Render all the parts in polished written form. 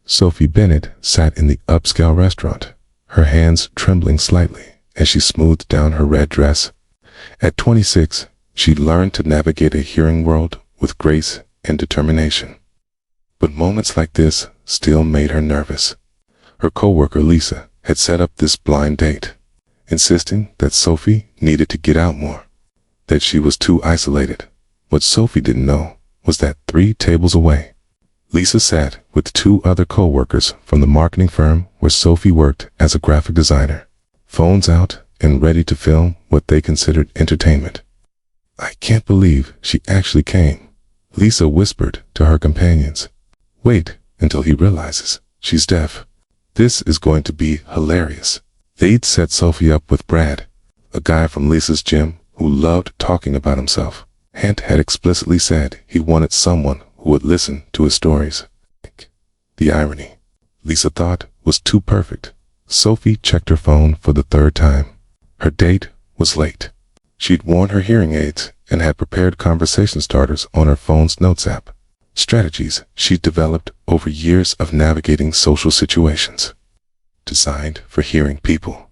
Sophie Bennett sat in the upscale restaurant, her hands trembling slightly as she smoothed down her red dress. At 26, she'd learned to navigate a hearing world with grace and determination. But moments like this still made her nervous. Her coworker Lisa had set up this blind date, insisting that Sophie needed to get out more, that she was too isolated. What Sophie didn't know was that 3 tables away, Lisa sat with 2 other co-workers from the marketing firm where Sophie worked as a graphic designer, phones out and ready to film what they considered entertainment. "I can't believe she actually came," Lisa whispered to her companions. "Wait until he realizes she's deaf. This is going to be hilarious." They'd set Sophie up with Brad, a guy from Lisa's gym who loved talking about himself. Hant had explicitly said he wanted someone who would listen to his stories. The irony, Lisa thought, was too perfect. Sophie checked her phone for the 3rd time. Her date was late. She'd worn her hearing aids and had prepared conversation starters on her phone's notes app, strategies she'd developed over years of navigating social situations, designed for hearing people.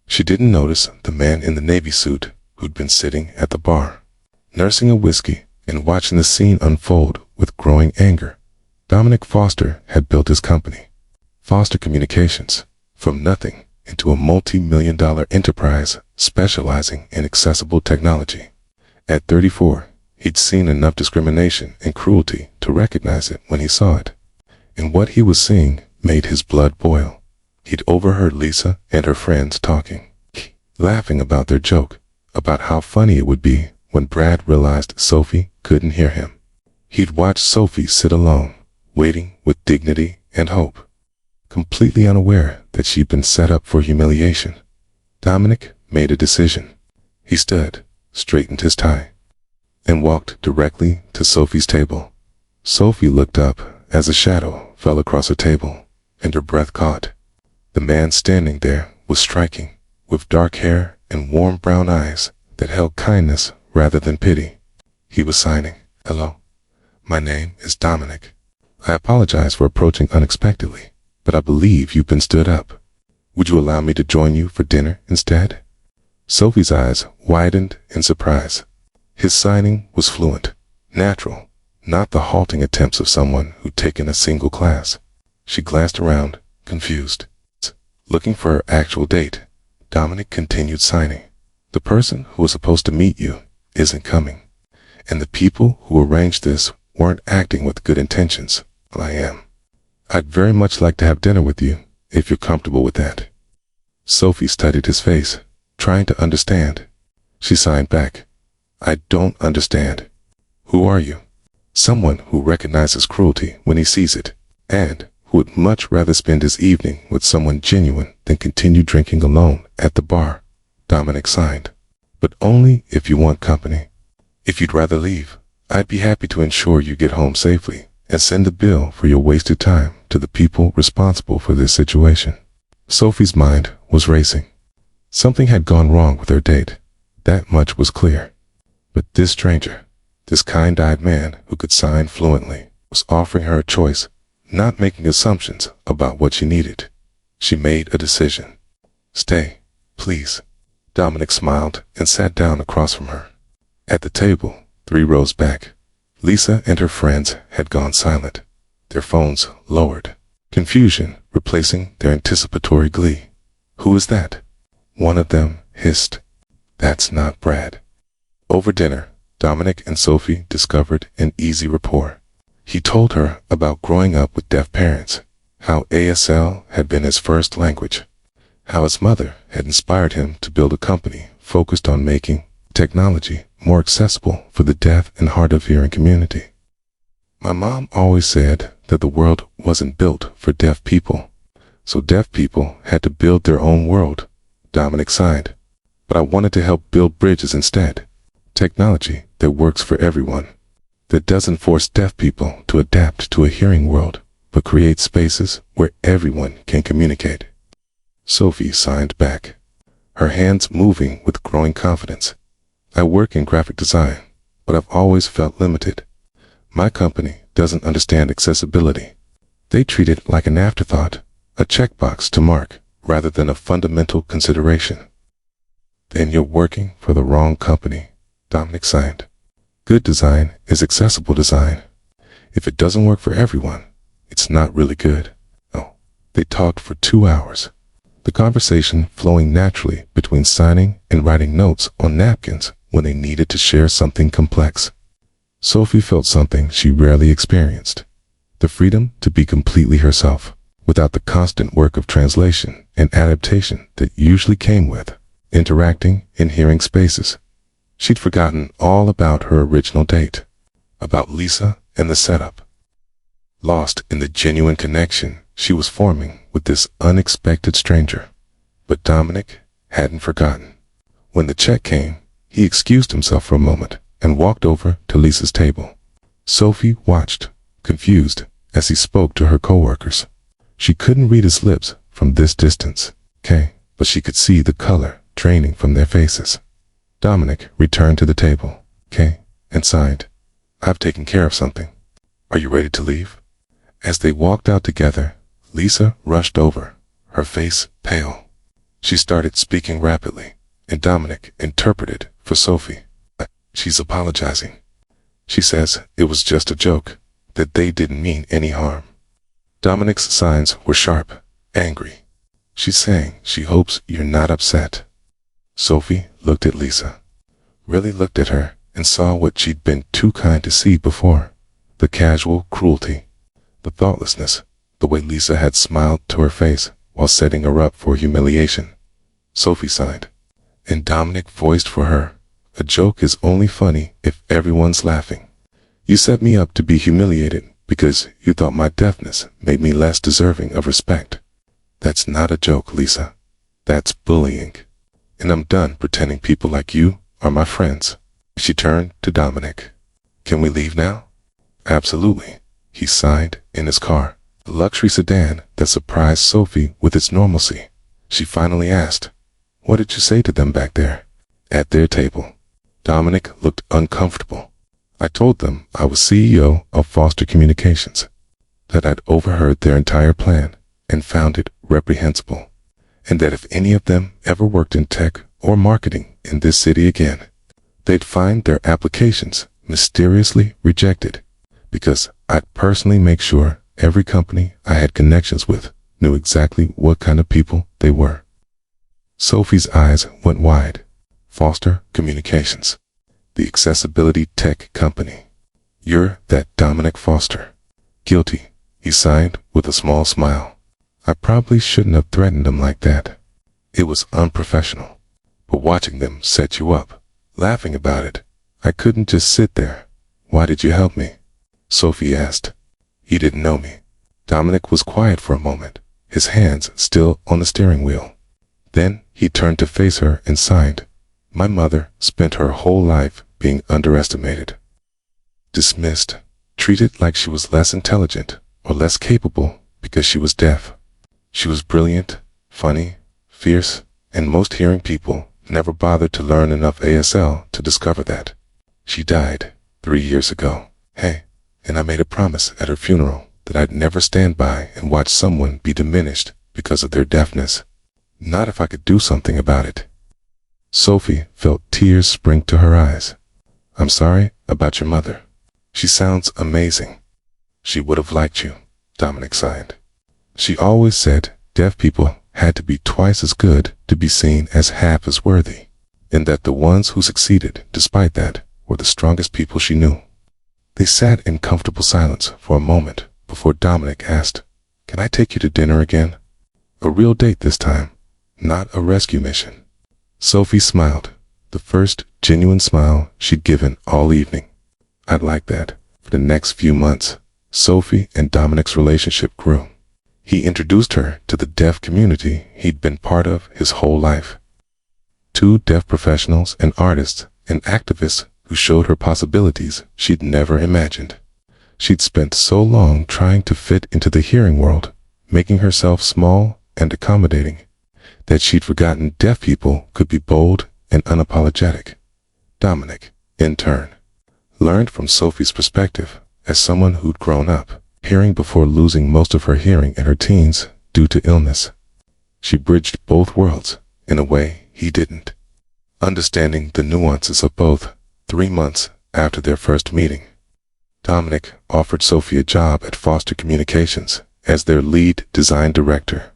She didn't notice the man in the navy suit who'd been sitting at the bar, nursing a whiskey and watching the scene unfold with growing anger. Dominic Foster had built his company, Foster Communications, from nothing into a multi-million-dollar enterprise specializing in accessible technology. At 34, he'd seen enough discrimination and cruelty to recognize it when he saw it. And what he was seeing made his blood boil. He'd overheard Lisa and her friends talking, laughing about their joke, about how funny it would be when Brad realized Sophie couldn't hear him. He'd watched Sophie sit alone, waiting with dignity and hope, completely unaware that she'd been set up for humiliation. Dominic made a decision. He stood, straightened his tie, and walked directly to Sophie's table. Sophie looked up as a shadow fell across her table, and her breath caught. The man standing there was striking, with dark hair and warm brown eyes that held kindness rather than pity. He was signing, "Hello, my name is Dominic. I apologize for approaching unexpectedly, but I believe you've been stood up. Would you allow me to join you for dinner instead?" Sophie's eyes widened in surprise. His signing was fluent, natural, not the halting attempts of someone who'd taken a single class. She glanced around, confused. Looking for her actual date, Dominic continued signing. "The person who was supposed to meet you isn't coming, and the people who arranged this weren't acting with good intentions. Well, I am. I'd very much like to have dinner with you, if you're comfortable with that." Sophie studied his face, trying to understand. She signed back, "I don't understand. Who are you?" "Someone who recognizes cruelty when he sees it, and who would much rather spend his evening with someone genuine than continue drinking alone at the bar," Dominic signed. "But only if you want company. If you'd rather leave, I'd be happy to ensure you get home safely and send the bill for your wasted time to the people responsible for this situation." Sophie's mind was racing. Something had gone wrong with her date. That much was clear. But this stranger, this kind-eyed man who could sign fluently, was offering her a choice, not making assumptions about what she needed. She made a decision. "Stay, please." Dominic smiled and sat down across from her. At the table, 3 rows back, Lisa and her friends had gone silent, their phones lowered, confusion replacing their anticipatory glee. "Who is that?" one of them hissed. "That's not Brad." Over dinner, Dominic and Sophie discovered an easy rapport. He told her about growing up with deaf parents, how ASL had been his first language, how his mother had inspired him to build a company focused on making technology more accessible for the deaf and hard-of-hearing community. "My mom always said that the world wasn't built for deaf people, so deaf people had to build their own world," Dominic sighed. "But I wanted to help build bridges instead. Technology that works for everyone, that doesn't force deaf people to adapt to a hearing world, but creates spaces where everyone can communicate." Sophie signed back, her hands moving with growing confidence. "I work in graphic design, but I've always felt limited. My company doesn't understand accessibility. They treat it like an afterthought, a checkbox to mark, rather than a fundamental consideration. Then you're working for the wrong company, Dominic signed. Good design is accessible design. If it doesn't work for everyone, it's not really good. Oh, they talked for 2 hours. The conversation flowing naturally between signing and writing notes on napkins when they needed to share something complex. Sophie felt something she rarely experienced. The freedom to be completely herself, without the constant work of translation and adaptation that usually came with interacting in hearing spaces. She'd forgotten all about her original date, about Lisa and the setup. Lost in the genuine connection she was forming with this unexpected stranger. But Dominic hadn't forgotten. When the check came, he excused himself for a moment and walked over to Lisa's table. Sophie watched, confused, as he spoke to her coworkers. She couldn't read his lips from this distance, but she could see the color draining from their faces. Dominic returned to the table, and sighed. I've taken care of something. Are you ready to leave? As they walked out together, Lisa rushed over, her face pale. She started speaking rapidly, and Dominic interpreted for Sophie. She's apologizing. She says it was just a joke, that they didn't mean any harm. Dominic's signs were sharp, angry. She's saying she hopes you're not upset. Sophie looked at Lisa, really looked at her, and saw what she'd been too kind to see before. The casual cruelty, the thoughtlessness, the way Lisa had smiled to her face while setting her up for humiliation. Sophie sighed, and Dominic voiced for her, a joke is only funny if everyone's laughing. You set me up to be humiliated because you thought my deafness made me less deserving of respect. That's not a joke, Lisa. That's bullying. And I'm done pretending people like you are my friends. She turned to Dominic. Can we leave now? Absolutely, he sighed in his car, a luxury sedan that surprised Sophie with its normalcy. She finally asked, what did you say to them back there? At their table. Dominic looked uncomfortable. I told them I was CEO of Foster Communications, that I'd overheard their entire plan and found it reprehensible, and that if any of them ever worked in tech or marketing in this city again, they'd find their applications mysteriously rejected, because I'd personally make sure every company I had connections with knew exactly what kind of people they were. Sophie's eyes went wide. Foster Communications, the accessibility tech company. You're that Dominic Foster. Guilty, he sighed with a small smile. I probably shouldn't have threatened him like that. It was unprofessional. But watching them set you up, laughing about it, I couldn't just sit there. Why did you help me? Sophie asked. He didn't know me. Dominic was quiet for a moment, his hands still on the steering wheel. Then he turned to face her and sighed. My mother spent her whole life being underestimated, dismissed, treated like she was less intelligent or less capable because she was deaf. She was brilliant, funny, fierce, and most hearing people never bothered to learn enough ASL to discover that. She died 3 years ago. And I made a promise at her funeral that I'd never stand by and watch someone be diminished because of their deafness. Not if I could do something about it. Sophie felt tears spring to her eyes. I'm sorry about your mother. She sounds amazing. She would have liked you, Dominic sighed. She always said deaf people had to be twice as good to be seen as half as worthy, and that the ones who succeeded despite that were the strongest people she knew. They sat in comfortable silence for a moment before Dominic asked, Can I take you to dinner again? A real date this time, not a rescue mission. Sophie smiled, the first genuine smile she'd given all evening. I'd like that. For the next few months, Sophie and Dominic's relationship grew. He introduced her to the deaf community he'd been part of his whole life. 2 deaf professionals and artists and activists who showed her possibilities she'd never imagined. She'd spent so long trying to fit into the hearing world, making herself small and accommodating, that she'd forgotten deaf people could be bold and unapologetic. Dominic, in turn, learned from Sophie's perspective as someone who'd grown up, hearing before losing most of her hearing in her teens due to illness. She bridged both worlds in a way he didn't, understanding the nuances of both. 3 months after their first meeting, Dominic offered Sophie a job at Foster Communications as their lead design director.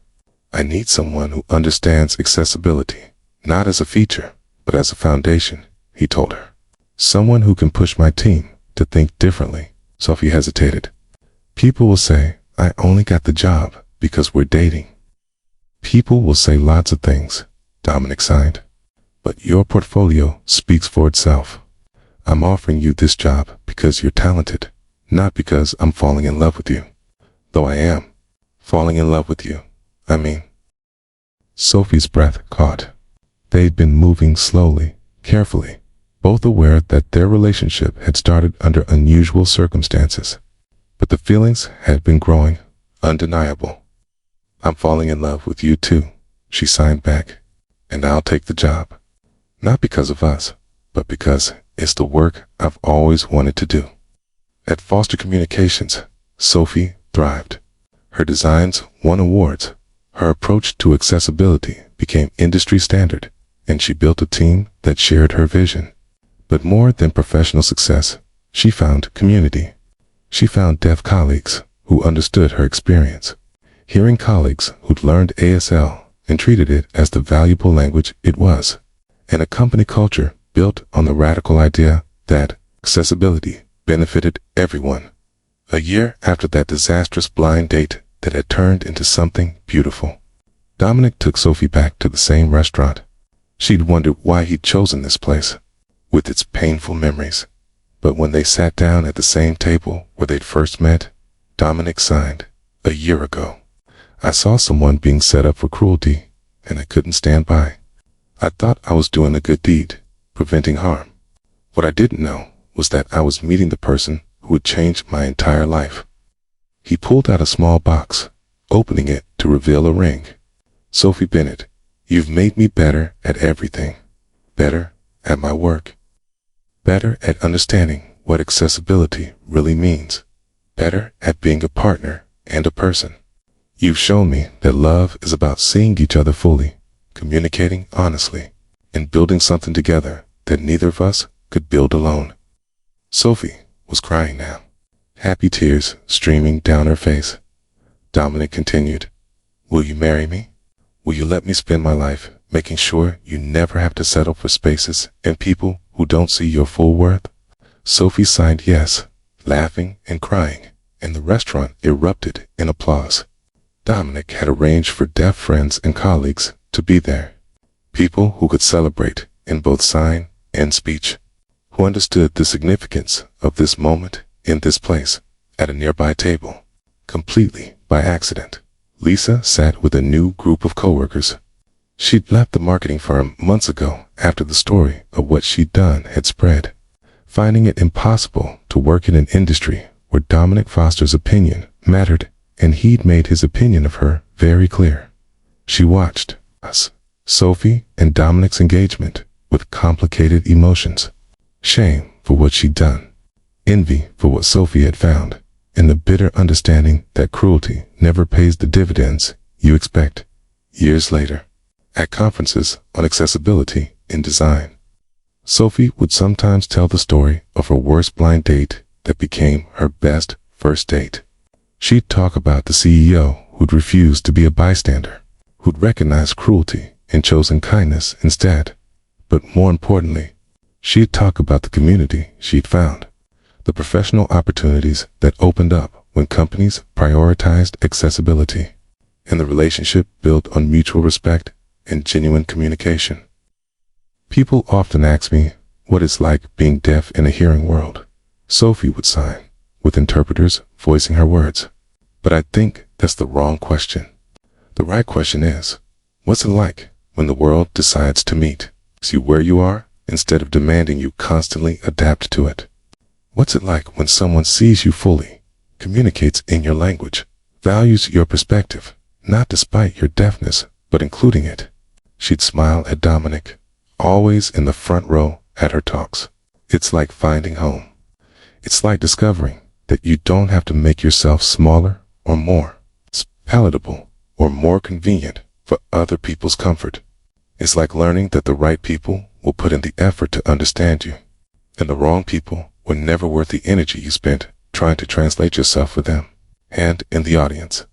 "I need someone who understands accessibility, not as a feature, but as a foundation," he told her. "Someone who can push my team to think differently." Sophie hesitated. "People will say, I only got the job because we're dating." "People will say lots of things," Dominic sighed. "But your portfolio speaks for itself. I'm offering you this job because you're talented, not because I'm falling in love with you. Though I am falling in love with you, I mean." Sophie's breath caught. They'd been moving slowly, carefully, both aware that their relationship had started under unusual circumstances. But the feelings had been growing, undeniable. "I'm falling in love with you too," she signed back. "And I'll take the job. Not because of us, but because it's the work I've always wanted to do." At Foster Communications, Sophie thrived. Her designs won awards. Her approach to accessibility became industry standard, and she built a team that shared her vision. But more than professional success, she found community. She found deaf colleagues who understood her experience, hearing colleagues who'd learned ASL and treated it as the valuable language it was, and a company culture built on the radical idea that accessibility benefited everyone. A year after that disastrous blind date that had turned into something beautiful, Dominic took Sophie back to the same restaurant. She'd wondered why he'd chosen this place, with its painful memories. But when they sat down at the same table where they'd first met, Dominic sighed. "A year ago, I saw someone being set up for cruelty, and I couldn't stand by. I thought I was doing a good deed, preventing harm. What I didn't know was that I was meeting the person who would change my entire life." He pulled out a small box, opening it to reveal a ring. "Sophie Bennett, you've made me better at everything. Better at my work. Better at understanding what accessibility really means. Better at being a partner and a person. You've shown me that love is about seeing each other fully, communicating honestly, and building something together that neither of us could build alone." Sophie was crying now, happy tears streaming down her face. Dominic continued, "Will you marry me? Will you let me spend my life making sure you never have to settle for spaces and people who don't see your full worth?" Sophie signed yes, laughing and crying, and the restaurant erupted in applause. Dominic had arranged for deaf friends and colleagues to be there, people who could celebrate in both sign and speech, who understood the significance of this moment in this place. At a nearby table, completely by accident, Lisa sat with a new group of coworkers. She'd left the marketing firm months ago after the story of what she'd done had spread, finding it impossible to work in an industry where Dominic Foster's opinion mattered, and he'd made his opinion of her very clear. She watched us, Sophie and Dominic's engagement, with complicated emotions. Shame for what she'd done, envy for what Sophie had found, and the bitter understanding that cruelty never pays the dividends you expect. Years later, at conferences on accessibility in design, Sophie would sometimes tell the story of her worst blind date that became her best first date. She'd talk about the CEO who'd refused to be a bystander, who'd recognized cruelty and chosen kindness instead. But more importantly, she'd talk about the community she'd found, the professional opportunities that opened up when companies prioritized accessibility, and the relationship built on mutual respect and genuine communication. People often ask me what it's like being deaf in a hearing world. Sophie would sign, with interpreters voicing her words. But I think that's the wrong question. The right question is, what's it like when the world decides to meet you where you are instead of demanding you constantly adapt to it? What's it like when someone sees you fully, communicates in your language, values your perspective, not despite your deafness, but including it? She'd smile at Dominic, always in the front row at her talks. It's like finding home. It's like discovering that you don't have to make yourself smaller or more palatable or more convenient for other people's comfort. It's like learning that the right people will put in the effort to understand you, and the wrong people were never worth the energy you spent trying to translate yourself for them. And in the audience,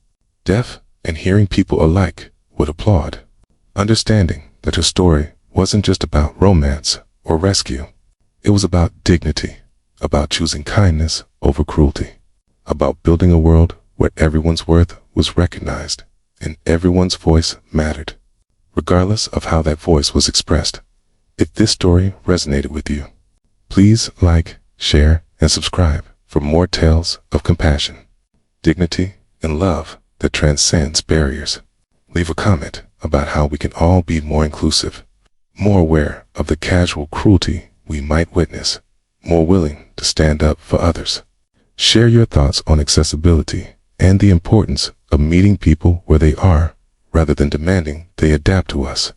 deaf and hearing people alike would applaud, understanding that her story wasn't just about romance or rescue. It was about dignity, about choosing kindness over cruelty, about building a world where everyone's worth was recognized and everyone's voice mattered, regardless of how that voice was expressed. If this story resonated with you, please like, share, and subscribe for more tales of compassion, dignity, and love that transcends barriers. Leave a comment about how we can all be more inclusive, more aware of the casual cruelty we might witness, more willing to stand up for others. Share your thoughts on accessibility and the importance of meeting people where they are rather than demanding they adapt to us.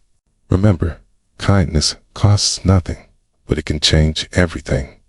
Remember, kindness costs nothing, but it can change everything.